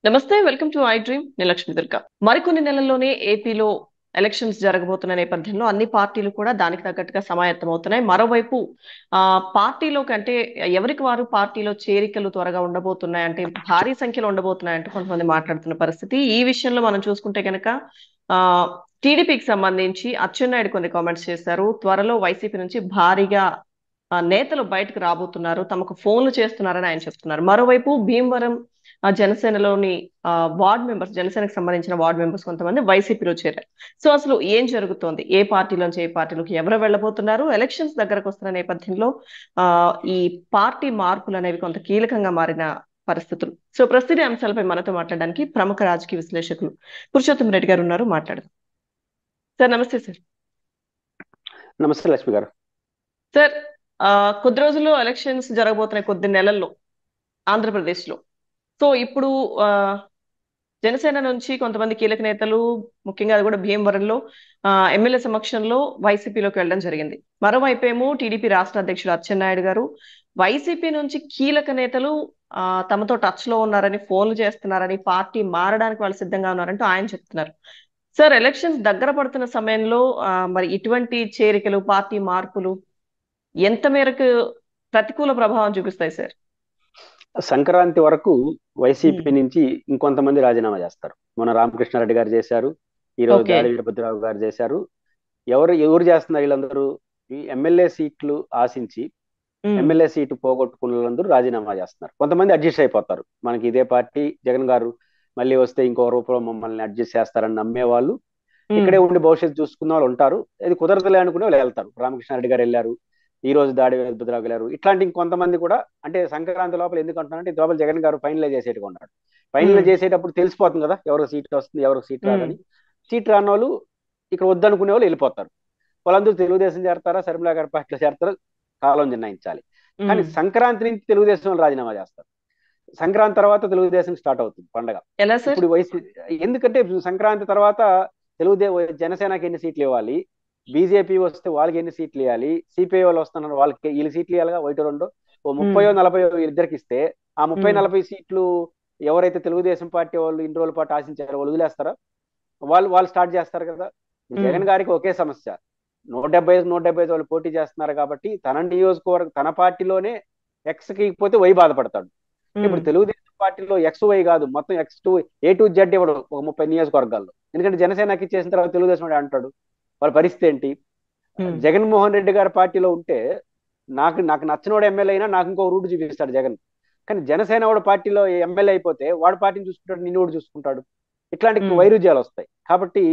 నమస్తే, welcome to I dream. నేను లక్ష్మి దుర్గా. మరికొన్ని నెలల్లోనే ఏపీలో ఎలక్షన్స్ జరగబోతున్న నేపథ్యంలో అన్ని పార్టీలు కూడా దానికి తగ్గట్టుగా సమాయత్తమవుతున్నాయి. మరోవైపు పార్టీలో కంటే ఎవరికి వారు పార్టీలో చేరికలు త్వరగా ఉండబోతున్నాయి, అంటే భారీ సంఖ్యలో ఉండబోతున్నాయంటే కొంతమంది మాట్లాడుతున్న పరిస్థితి. ఈ విషయంలో మనం చూసుకుంటే కనుక ఆ టీడీపీకి సంబంధించి అచ్చెన్నాయుడు కొన్ని కామెంట్స్ చేశారు. త్వరలో వైసీపీ నుంచి భారీగా నేతలు బయటకు రాబోతున్నారు, తమకు ఫోన్లు చేస్తున్నారని ఆయన చెప్తున్నారు. మరోవైపు భీమవరం జనసేనలోని వార్డ్ మెంబర్స్, జనసేనకు సంబంధించిన వార్డ్ మెంబర్స్ కొంతమంది వైసీపీలో చేరారు. సో అసలు ఏం జరుగుతోంది, ఏ పార్టీలోంచి ఏ పార్టీలోకి ఎవరు వెళ్ళబోతున్నారు, ఎలక్షన్స్ దగ్గరకు వస్తున్న నేపథ్యంలో ఆ ఈ పార్టీ మార్పులు అనేవి కొంత కీలకంగా మారిన పరిస్థితులు. సో ప్రస్తుత అంశాలపై మనతో మాట్లాడడానికి ప్రముఖ రాజకీయ విశ్లేషకులు పురుషోత్తం రెడ్డి గారు ఉన్నారు. మాట్లాడదాం. సార్ నమస్తే. సార్ నమస్తే లక్ష్మి గారు. సార్ కొద్ది రోజుల్లో ఎలక్షన్స్ జరగబోతున్నాయి, కొద్ది నెలల్లో ఆంధ్రప్రదేశ్ లో. సో ఇప్పుడు ఆ జనసేన నుంచి కొంతమంది కీలక నేతలు, ముఖ్యంగా అది కూడా భీమవరంలో ఎమ్మెల్యే సమక్షంలో వైసీపీలోకి వెళ్ళడం జరిగింది. మరోవైపు ఏమో టీడీపీ రాష్ట్ర అధ్యక్షుడు అచ్చెన్నాయుడు గారు వైసీపీ నుంచి కీలక నేతలు తమతో టచ్ లో ఉన్నారని, ఫోన్లు చేస్తున్నారని, పార్టీ మారడానికి వాళ్ళు సిద్ధంగా ఉన్నారంటూ ఆయన చెప్తున్నారు. సార్ ఎలక్షన్స్ దగ్గర పడుతున్న సమయంలో మరి ఇటువంటి చేరికలు, పార్టీ మార్పులు ఎంత మేరకు ప్రతికూల ప్రభావం చూపిస్తాయి సార్? సంక్రాంతి వరకు వైసీపీ నుంచి ఇంకొంతమంది రాజీనామా చేస్తారు. మొన్న రామకృష్ణారెడ్డి గారు చేశారు, ఈ రోజు ఓకే. దాడి వీరభద్రరావు గారు చేశారు. ఎవరు చేస్తున్నారు? వీళ్ళందరూ ఈ ఎమ్మెల్యే సీట్లు ఆశించి ఎమ్మెల్యే సీటు పోగొట్టుకున్న వాళ్ళందరూ రాజీనామా చేస్తున్నారు. కొంతమంది అడ్జస్ట్ అయిపోతారు, మనకి ఇదే పార్టీ, జగన్ గారు మళ్ళీ వస్తే ఇంకో రూపంలో మమ్మల్ని అడ్జస్ట్ చేస్తారని నమ్మే వాళ్ళు, ఇక్కడే ఉండి భవిష్యత్తు చూసుకున్న వాళ్ళు ఉంటారు. ఇది కుదరదులే అనుకునే వాళ్ళు వెళ్తారు. రామకృష్ణారెడ్డి గారు వెళ్ళారు, ఈ రోజు దాడి వీరభద్రరావు గారు, ఇట్లాంటి ఇంకొంతమంది కూడా. అంటే సంక్రాంతి లోపల ఎందుకు అంటున్నారంటే, లోపల జగన్ గారు ఫైనలైజ్ చేసేట్టుగా ఉన్నాడు. ఫైనలైజ్ చేసేటప్పుడు తెలిసిపోతుంది కదా ఎవరికి సీట్ వస్తుంది, ఎవరికి సీట్ రాదని. సీట్ రాని వాళ్ళు ఇక్కడ వద్దనుకునే వాళ్ళు వెళ్ళిపోతారు. వాళ్ళందరూ తెలుగుదేశం చేరతారా, శర్మిలా గారి పార్టీలో చేరతారా, కాలం నిర్ణయించాలి. కానీ సంక్రాంతి నుంచి తెలుగుదేశం వాళ్ళు రాజీనామా చేస్తారు. సంక్రాంతి తర్వాత తెలుగుదేశం స్టార్ట్ అవుతుంది పండగ. ఎలా సార్? ఇప్పుడు ఎందుకంటే సంక్రాంతి తర్వాత జనసేనకి ఎన్ని సీట్లు ఇవ్వాలి, బీజేపీ వస్తే వాళ్ళకి ఎన్ని సీట్లు ఇవ్వాలి, సిపిఐ వాళ్ళు వస్తున్నారు వాళ్ళకి వీళ్ళు సీట్లు ఇవ్వాలిగా, ఒకటి రెండు, ఓ 30-40 ఇద్దరికి ఇస్తే ఆ 30-40 సీట్లు ఎవరైతే తెలుగుదేశం పార్టీ వాళ్ళు ఇన్ని రోజుల పాటు ఆశించారో వాళ్ళు వదిలేస్తారా? వాళ్ళు స్టార్ట్ చేస్తారు కదా. జగన్ గారికి ఒకే సమస్య, 175 వాళ్ళు పోటీ చేస్తున్నారు కాబట్టి తన నియోజకవర్గం, తన పార్టీలోనే ఎక్స్కి పోతే వై బాధపడతాడు. ఇప్పుడు తెలుగుదేశం పార్టీలో ఎక్స్ వై కాదు, మొత్తం A to Z ఇవ్వడు ఒక 30 నియోజకవర్గాల్లో. ఎందుకంటే జనసేనకి ఇచ్చేసిన తర్వాత తెలుగుదేశం అంటాడు. వాళ్ళ పరిస్థితి ఏంటి? జగన్మోహన్ రెడ్డి గారి పార్టీలో ఉంటే నాకు నచ్చినోడు ఎమ్మెల్యే అయినా నాకు ఇంకో రూట్ చూపిస్తాడు జగన్. కానీ జనసేన వాడు పార్టీలో ఎమ్మెల్యే అయిపోతే వాడు పార్టీని చూసుకుంటాడు, నిన్ను కూడా చూసుకుంటాడు. ఇట్లాంటి వైరుధ్యాలు వస్తాయి. కాబట్టి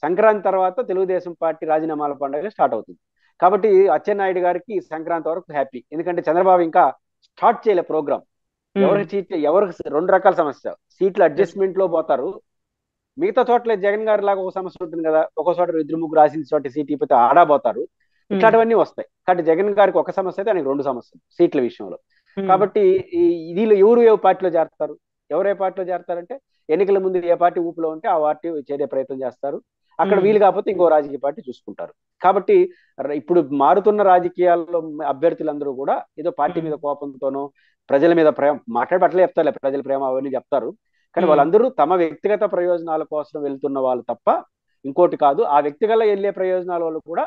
సంక్రాంతి తర్వాత తెలుగుదేశం పార్టీ రాజీనామాల పండుగ స్టార్ట్ అవుతుంది. కాబట్టి అచ్చెన్నాయుడు గారికి సంక్రాంతి వరకు హ్యాపీ. ఎందుకంటే చంద్రబాబు ఇంకా స్టార్ట్ చేయలే ప్రోగ్రామ్. ఎవరికి రెండు రకాల సమస్య, సీట్ల అడ్జస్ట్మెంట్ లో పోతారు. మిగతా చోట్ల జగన్ గారి లాగా ఒక సమస్య ఉంటుంది కదా, ఒక చోట 2-3 రాసిన చోట సీట్ ఇపోతే ఆడబోతారు. ఇట్లాంటివన్నీ వస్తాయి. కాబట్టి జగన్ గారికి ఒక సమస్య అయితే ఆయనకి 2 సమస్యలు సీట్ల విషయంలో. కాబట్టి వీళ్ళు ఎవరు పార్టీలో చేరతారు, ఎవరే పార్టీలో చేరతారంటే ఎన్నికల ముందు ఏ పార్టీ ఊపిలో ఉంటే ఆ పార్టీ చేరే ప్రయత్నం చేస్తారు. అక్కడ వీలు కాకపోతే ఇంకో రాజకీయ పార్టీ చూసుకుంటారు. కాబట్టి ఇప్పుడు మారుతున్న రాజకీయాల్లో అభ్యర్థులందరూ కూడా ఏదో పార్టీ మీద కోపంతోనో, ప్రజల మీద ప్రేమ మాట్లాడబట్టలే చెప్తారు, ప్రజల ప్రేమ అవన్నీ చెప్తారు. కానీ వాళ్ళందరూ తమ వ్యక్తిగత ప్రయోజనాల కోసం వెళ్తున్న వాళ్ళు తప్ప ఇంకోటి కాదు. ఆ వ్యక్తిగత వెళ్ళే ప్రయోజనాల వాళ్ళు కూడా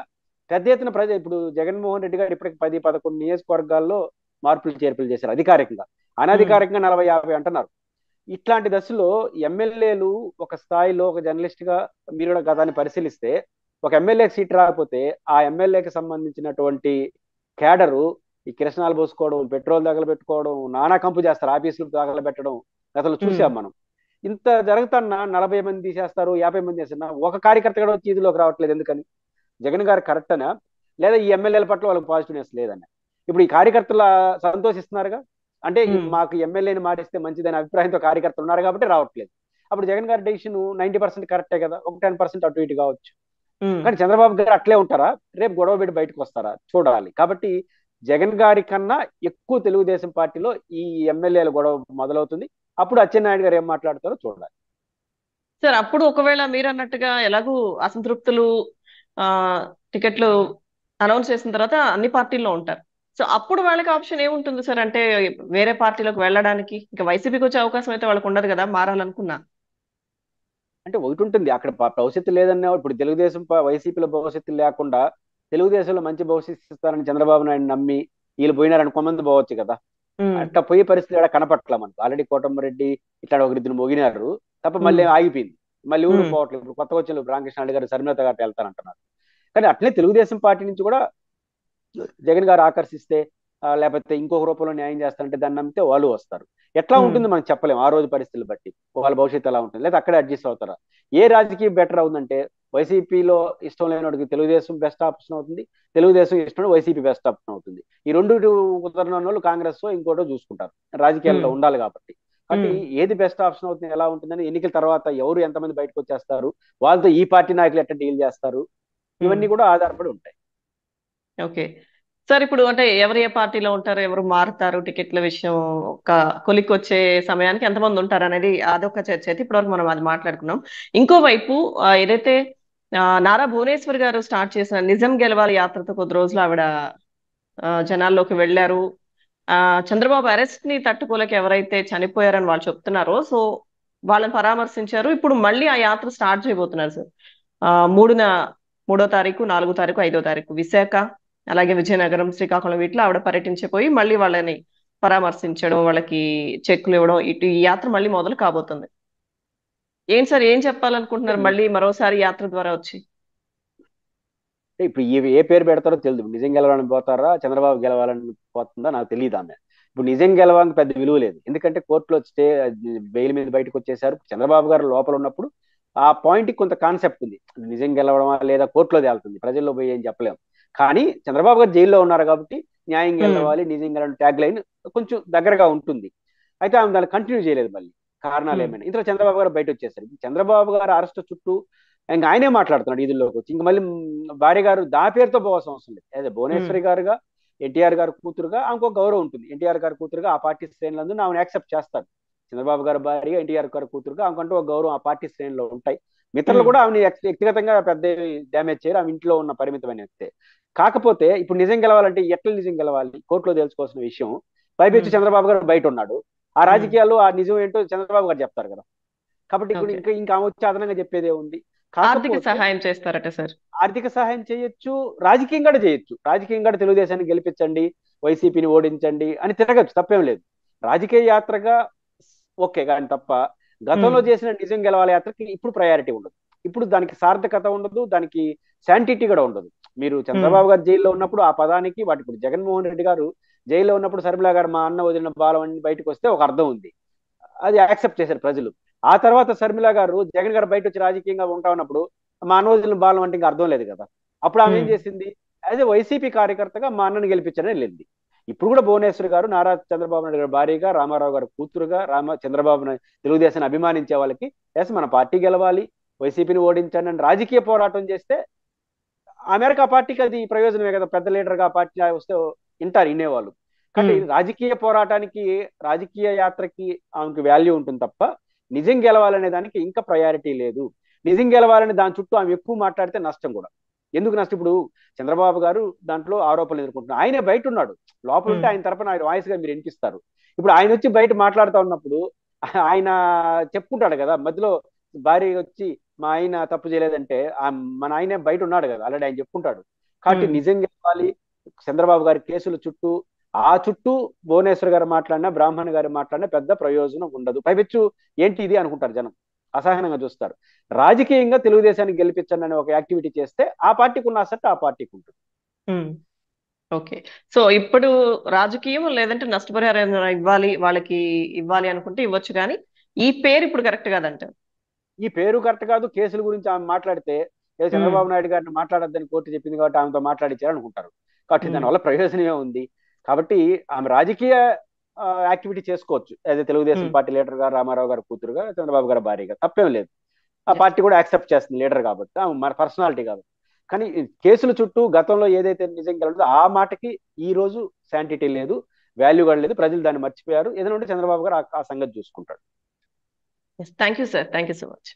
పెద్ద ఎత్తున ఇప్పుడు జగన్మోహన్ రెడ్డి గారు ఇప్పటికి 10-11 నియోజకవర్గాల్లో మార్పులు చేర్పులు చేశారు అధికారికంగా. అనధికారికంగా 40-50 అంటున్నారు. ఇట్లాంటి దశలో ఎమ్మెల్యేలు ఒక స్థాయిలో, ఒక జర్నలిస్ట్ గా మీరు కూడా గతాన్ని పరిశీలిస్తే, ఒక ఎమ్మెల్యేకి సీట్ రాకపోతే ఆ ఎమ్మెల్యేకి సంబంధించినటువంటి కేడరు ఈ కిరసనాలు పోసుకోవడం, పెట్రోల్ తగలబెట్టుకోవడం, నానా కంపు చేస్తారు, ఆఫీసులు తగలబెట్టడం గతంలో చూసాం మనం. ఇంత జరుగుతున్నా 40 మంది తీసేస్తారు, 50 మంది చేస్తున్నా ఒక కార్యకర్త కూడా వచ్చి ఇదిలోకి రావట్లేదు. ఎందుకని? జగన్ గారు కరెక్ట్ అనా, లేదా ఈ ఎమ్మెల్యేల పట్ల వాళ్ళకి పాజిటివ్నెస్ లేదన్న? ఇప్పుడు ఈ కార్యకర్తలు సంతోషిస్తున్నారుగా, అంటే మాకు ఎమ్మెల్యేని మారిస్తే మంచిదనే అభిప్రాయంతో కార్యకర్తలు ఉన్నారు కాబట్టి రావట్లేదు. అప్పుడు జగన్ గారి డెసిషన్ 90% కరెక్టే కదా, ఒక 10% అటు ఇటు కావచ్చు. కానీ చంద్రబాబు గారు అట్లే ఉంటారా, రేపు గొడవ పెట్టి బయటకు వస్తారా చూడాలి. కాబట్టి జగన్ గారి కన్నా ఎక్కువ తెలుగుదేశం పార్టీలో ఈ ఎమ్మెల్యేల గొడవ మొదలవుతుంది. అప్పుడు అచ్చెన్నాయుడు గారు ఏం మాట్లాడతారో చూడాలి. సార్ అప్పుడు ఒకవేళ మీరు అన్నట్టుగా ఎలాగూ అసంతృప్తులు టికెట్లు అనౌన్స్ చేసిన తర్వాత అన్ని పార్టీల్లో ఉంటారు. సో అప్పుడు వాళ్ళకి ఆప్షన్ ఏముంటుంది సార్? అంటే వేరే పార్టీలోకి వెళ్ళడానికి ఇంకా వైసీపీకి వచ్చే అవకాశం అయితే వాళ్ళకి ఉండదు కదా మారాలనుకున్నా. అంటే ఒకటి ఉంటుంది అక్కడ భవిష్యత్తు లేదన్న ఇప్పుడు తెలుగుదేశం వైసీపీలో భవిష్యత్తు లేకుండా తెలుగుదేశంలో మంచి భవిష్యత్తు ఇస్తారని చంద్రబాబు నాయుడు నమ్మి వీళ్ళు పోయినారని కొంతమంది పోవచ్చు కదా. ఉమ్, అట్లా పోయే పరిస్థితి ఇక్కడ కనపట్ల మనకు. ఆల్రెడీ కోటంరెడ్డి ఇట్లా ఒకరిద్దరు మొగినారు తప్ప మళ్ళీ ఉమ్, ఆగిపోయింది. మళ్ళీ ఊరు ఉమ్, పోవట్లేదు. ఇప్పుడు కొత్తగా వచ్చిన రామకృష్ణ రెడ్డి గారు శర్మిలత గారు వెళ్తానంటున్నారు. కానీ అట్లే తెలుగుదేశం పార్టీ నుంచి కూడా జగన్ గారు ఆకర్షిస్తే లేకపోతే ఇంకొక రూపంలో న్యాయం చేస్తారంటే దాన్ని నమ్మితే వాళ్ళు వస్తారు. ఎట్లా ఉమ్, ఉంటుంది మనం చెప్పలేము ఆ రోజు పరిస్థితులు బట్టి. వాళ్ళ భవిష్యత్తు ఎలా ఉంటుంది లేదా అక్కడే అడ్జస్ట్ అవుతారా. ఏ రాజకీయం బెటర్ అవుతుందంటే వైసీపీలో ఇష్టం లేని వాడికి తెలుగుదేశం బెస్ట్ ఆప్షన్ అవుతుంది, తెలుగుదేశం ఇష్టం వైసీపీ బెస్ట్ ఆప్షన్ అవుతుంది. ఈ రెండు కుదరని వాళ్ళు కాంగ్రెస్ ఇంకోటో చూసుకుంటారు రాజకీయాల్లో ఉమ్, ఉండాలి కాబట్టి. కాబట్టి ఉమ్, ఏది బెస్ట్ ఆప్షన్ అవుతుంది ఎలా ఉంటుందని ఎన్నికల తర్వాత ఎవరు ఎంతమంది బయటకు వచ్చేస్తారు, వాళ్ళతో ఈ పార్టీ నాయకులు ఎట్లా డీల్ చేస్తారు, ఉమ్. ఇవన్నీ కూడా ఆధారపడి ఉంటాయి. ఓకే సార్, ఇప్పుడు అంటే ఎవరు ఏ పార్టీలో ఉంటారు, ఎవరు మారుతారు, టికెట్ల విషయం ఒక కొలిక్కి వచ్చే సమయానికి ఎంతమంది ఉంటారు అనేది అదొక చర్చ అయితే ఇప్పటివరకు మనం అది మాట్లాడుకున్నాం. ఇంకోవైపు ఏదైతే నారా భువనేశ్వర్ గారు స్టార్ట్ చేసిన నిజం గెలవాలి యాత్రతో కొద్ది రోజులు ఆవిడ జనాల్లోకి వెళ్ళారు. ఆ చంద్రబాబు అరెస్ట్ ని తట్టుకోలేక ఎవరైతే చనిపోయారని వాళ్ళు చెప్తున్నారో, సో వాళ్ళని పరామర్శించారు. ఇప్పుడు మళ్ళీ ఆ యాత్ర స్టార్ట్ చేయబోతున్నారు సార్. ఆ మూడున 3వ తారీఖు, 4వ తారీఖు, 5వ తారీఖు విశాఖ, అలాగే విజయనగరం, శ్రీకాకుళం వీటిలో ఆవిడ పర్యటించిపోయి మళ్ళీ వాళ్ళని పరామర్శించడం, వాళ్ళకి చెక్కులు ఇవ్వడం, ఇటు ఈ యాత్ర మళ్ళీ మొదలు కాబోతుంది. ఏం సార్, ఏం చెప్పాలనుకుంటున్నారు మళ్ళీ మరోసారి యాత్ర ద్వారా వచ్చి? ఇప్పుడు ఏ పేరు పెడతారో తెలియదు. నిజం గెలవాలని పోతారా చంద్రబాబు గెలవాలని పోతుందా నాకు తెలియదు ఆమె. ఇప్పుడు నిజం గెలవాలని పెద్ద విలువ లేదు. ఎందుకంటే కోర్టులో స్టే బెయిల్ మీద బయటకు వచ్చేసారు. చంద్రబాబు గారు లోపల ఉన్నప్పుడు ఆ పాయింట్ కి కొంత కాన్సెప్ట్ ఉంది. నిజం గెలవడమా లేదా కోర్టులో తేలుతుంది, ప్రజల్లో పోయి ఏం చెప్పలేము. కానీ చంద్రబాబు గారు జైల్లో ఉన్నారు కాబట్టి న్యాయం ఉమ్, గెలవాలి నిజం గెలవడం ట్యాగ్ లైన్ కొంచెం దగ్గరగా ఉంటుంది. అయితే ఆమె దాన్ని కంటిన్యూ చేయలేదు. మళ్ళీ కారణాలు ఉమ్, ఏమైనా ఇందులో చంద్రబాబు గారు బయట వచ్చేసారు. చంద్రబాబు గారు అరెస్ట్ చుట్టూ ఇంకా ఆయనే మాట్లాడుతున్నాడు ఈదుల్లోకి వచ్చి. ఇంక మళ్ళీ భార్య గారు దా పేరుతో పోవాల్సిన అవసరం లేదు. అదే ఉమ్, భువనేశ్వరి గారుగా ఎన్టీఆర్ గారు కూతురుగా ఆమెకు ఒక గౌరవం ఉంటుంది. ఎన్టీఆర్ గారి కూతురుగా ఆ పార్టీ శ్రేణులందు ఆమెను యాక్సెప్ట్ చేస్తారు. చంద్రబాబు గారి భార్య ఎన్టీఆర్ గారి కూతురుగా ఆమెకంటూ ఒక గౌరవం ఆ పార్టీ శ్రేణిలో ఉంటాయి. మిత్రులు ఉమ్, కూడా ఆమెను వ్యక్తిగతంగా పెద్ద డ్యామేజ్ చేయరు. ఆమె ఇంట్లో ఉన్న పరిమితమైన వ్యక్తే. కాకపోతే ఇప్పుడు నిజం గెలవాలంటే ఎట్లా నిజం గెలవాలి కోర్టులో తెలుసుకోవాల్సిన విషయం. పైపెచ్చు ఉమ్, చంద్రబాబు గారు బయట ఉన్నాడు. ఆ ఉమ్. రాజకీయాల్లో ఆ నిజం ఏంటో చంద్రబాబు గారు చెప్తారు కదా. కాబట్టి ఇప్పుడు ఓకే. ఇంకా ఆమె వచ్చి అదనంగా చెప్పేదే ఉంది. ఆర్థిక కాకపోతే సహాయం చేస్తారట సార్? ఆర్థిక సహాయం చేయొచ్చు, రాజకీయం కూడా చేయొచ్చు. రాజకీయం కూడా తెలుగుదేశాన్ని గెలిపించండి, వైసీపీని ఓడించండి అని తిరగచ్చు, తప్పేం లేదు. రాజకీయ యాత్రగా ఓకే కానీ తప్ప ఉమ్, గతంలో చేసిన నిజం గెలవాలి యాత్రకి ఇప్పుడు ప్రయారిటీ ఉండదు. ఇప్పుడు దానికి సార్థకత ఉండదు, దానికి శాంటిటీ కూడా ఉండదు. మీరు ఉమ్, చంద్రబాబు గారు జైల్లో ఉన్నప్పుడు ఆ పదానికి వాటి ఇప్పుడు జగన్మోహన్ రెడ్డి గారు జైల్లో ఉన్నప్పుడు శర్మిల గారు మా అన్న వదిలిన బాలం అని బయటకు వస్తే ఒక అర్థం ఉంది. అది యాక్సెప్ట్ చేశారు ప్రజలు. ఆ తర్వాత శర్మిల గారు జగన్ గారు బయట వచ్చి రాజకీయంగా ఉంటా ఉన్నప్పుడు మా అన్న వదిలిన బాలం అంటే ఇంకా అర్థం లేదు కదా. అప్పుడు ఆమె ఏం ఉమ్. చేసింది, యాజ్ ఏ వైసీపీ కార్యకర్తగా మా అన్నని గెలిపించని వెళ్ళింది. ఇప్పుడు కూడా భువనేశ్వరి గారు నారా చంద్రబాబు నాయుడు గారి భార్యగా, రామారావు గారి కూతురుగా, చంద్రబాబు తెలుగుదేశాన్ని అభిమానించే వాళ్ళకి ఎస్ మన పార్టీ గెలవాలి, వైసీపీని ఓడించండి అని రాజకీయ పోరాటం చేస్తే ఆ మేరకు ఆ పార్టీకి అది ప్రయోజనమే కదా. పెద్ద లీడర్గా ఆ పార్టీ వస్తే వింటారు వినేవాళ్ళు. కాబట్టి ఉమ్, రాజకీయ పోరాటానికి రాజకీయ యాత్రకి ఆమెకి వాల్యూ ఉంటుంది తప్ప నిజం గెలవాలనే దానికి ఇంకా ప్రయారిటీ లేదు. నిజం గెలవాలని దాని చుట్టూ ఆమె ఎక్కువ మాట్లాడితే నష్టం కూడా. ఎందుకు నష్టం? ఇప్పుడు చంద్రబాబు గారు దాంట్లో ఆరోపణలు ఎదుర్కొంటున్నారు. ఆయనే బయట ఉన్నాడు. లోపల ఉంటే ఉమ్, ఆయన తరపున ఆయన వాయిస్ గా మీరు వినిపిస్తారు. ఇప్పుడు ఆయన వచ్చి బయట మాట్లాడుతూ ఉన్నప్పుడు ఆయన చెప్పుకుంటాడు కదా మధ్యలో. భార్య వచ్చి మా ఆయన తప్పు చేయలేదంటే మన ఆయనే బయట ఉన్నాడు కదా, ఆల్రెడీ ఆయన చెప్పుకుంటాడు. కాబట్టి ఉమ్. నిజం గెలవాలి చంద్రబాబు గారి కేసుల చుట్టూ ఆ చుట్టూ భువనేశ్వర్ గారు మాట్లాడినా బ్రాహ్మణ్ గారు మాట్లాడినా పెద్ద ప్రయోజనం ఉండదు. పైపెచ్చు ఏంటి ఇది అనుకుంటారు జనం, అసహనంగా చూస్తారు. రాజకీయంగా తెలుగుదేశాన్ని గెలిపించండి అనే ఒక యాక్టివిటీ చేస్తే ఆ పార్టీకి ఉన్న అసెట్ ఆ పార్టీకి ఉంటుంది. ఉమ్. ఓకే. సో ఇప్పుడు రాజకీయం లేదంటే నష్టపరిహారం ఏమైనా ఇవ్వాలి వాళ్ళకి, ఇవ్వాలి అనుకుంటే ఇవ్వచ్చు, కానీ ఈ పేరు ఇప్పుడు కరెక్ట్ కాదంటారు. ఈ పేరు కరెక్ట్ కాదు. కేసుల గురించి ఆమె మాట్లాడితే ఏదో ఉమ్, చంద్రబాబు నాయుడు గారిని మాట్లాడొద్దని కోర్టు చెప్పింది కాబట్టి ఆమెతో మాట్లాడించారు అనుకుంటారు. కాబట్టి ఉమ్, దానివల్ల ప్రయోజనమే ఉంది. కాబట్టి ఆమె రాజకీయ యాక్టివిటీ చేసుకోవచ్చు. అదే తెలుగుదేశం ఉమ్. పార్టీ లీడర్ గా, రామారావు గారి కూతురుగా, చంద్రబాబు గారి భార్యగా తప్పేం లేదు. ఆ Yes. పార్టీ కూడా యాక్సెప్ట్ చేస్తుంది లీడర్ కాబట్టి, ఆమె మన పర్సనాలిటీ కాబట్టి. కానీ ఈ కేసుల చుట్టూ గతంలో ఏదైతే నిజంగా ఉంటుందో ఆ మాటకి ఈ రోజు శాంటిటీ లేదు, వాల్యూ కూడా లేదు. ప్రజలు దాన్ని మర్చిపోయారు. ఏదైనా ఉంటే చంద్రబాబు గారు ఆ సంగతి చూసుకుంటాడు. Yes. Thank you sir, thank you so much.